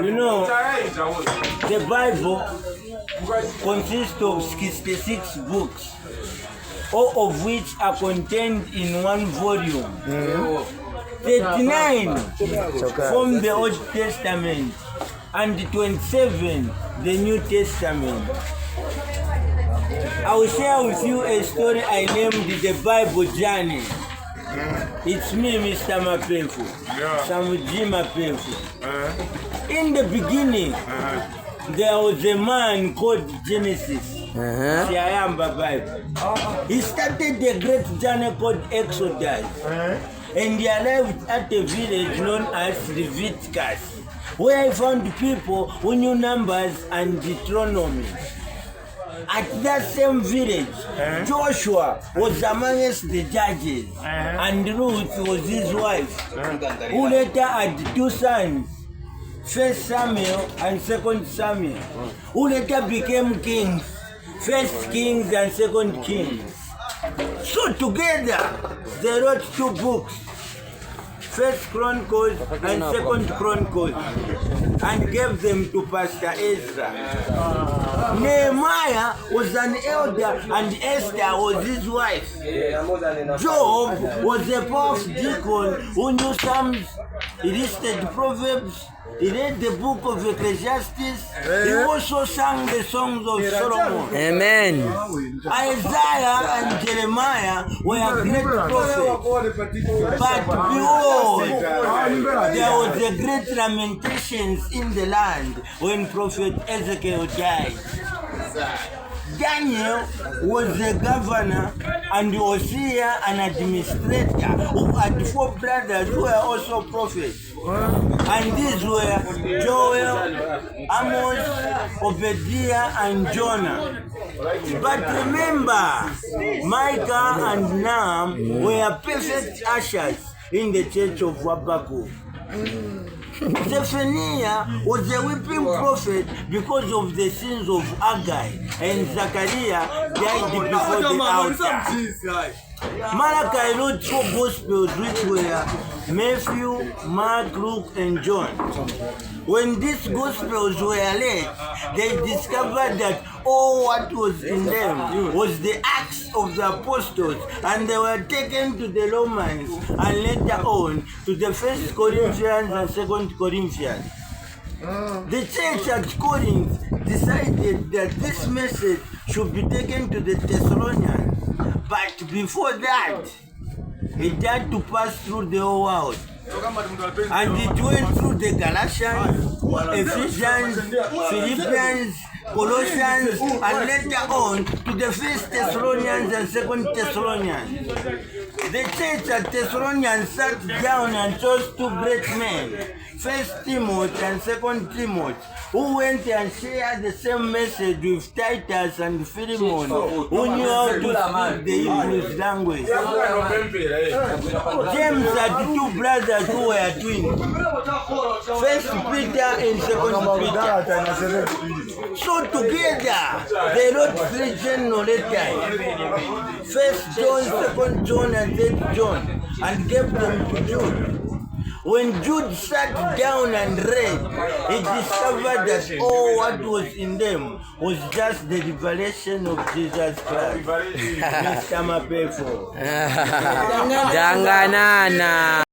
You know, the Bible consists of 66 books, all of which are contained in one volume. 39 from the Old Testament and 27 the New Testament. I will share with you a story I named the Bible Journey. It's me, Mr. Mapefu, Samuji Mapefu. In the beginning, there was a man called Genesis. Bible. He started a great journey called Exodus. And he arrived at a village known as Leviticus, where he found people who knew numbers and Deuteronomy. At that same village, Joshua was amongst the judges, and Ruth was his wife, who later had two sons, 1 Samuel and 2 Samuel, who later became kings, 1 Kings and 2 Kings. So together, they wrote two books, 1 Chronicles and 2 Chronicles, and gave them to Pastor Ezra. Nehemiah was an elder and Esther was his wife. Job was a powerful deacon who knew Psalms, he listed Proverbs, he read the book of Ecclesiastes, he also sang the songs of Solomon. Amen. Isaiah and Jeremiah were great prophets. But behold, there was a great lamentations in the land when Prophet Ezekiel died. Daniel was a governor and Hosea an administrator who had 4 brothers who were also prophets. And these were Joel, Amos, Obadiah, and Jonah. But remember, Micah and Nahum were perfect ushers in the church of Habakkuk. Zephaniah was a weeping prophet because of the sins of Haggai, and Zechariah died before the altar. Malachi wrote 4 Gospels, which were Matthew, Mark, Luke, and John. When these Gospels were read, they discovered that all what was in them was the Acts of the Apostles, and they were taken to the Romans and later on to the 1 Corinthians and 2 Corinthians. The church at Corinth decided that this message should be taken to the Thessalonians, but before that, it had to pass through the whole world. And it went through the Galatians, Ephesians, Philippians, Colossians, and later on to the 1 Thessalonians and 2 Thessalonians. The church at Thessalonians sat down and chose 2 great men, 1 Timothy and 2 Timothy, who went and shared the same message with Titus and Philemon, who knew how to speak the Hebrew language. James had 2 brothers who were twins, 1 Peter and 2 Peter. So together, they wrote 3 general letters, 1 John, 2 John, and 3 John, and gave them to Jude. When Jude sat down and read, he discovered that all what was in them was just the revelation of Jesus Christ. Mr. Mapefu. Janganana.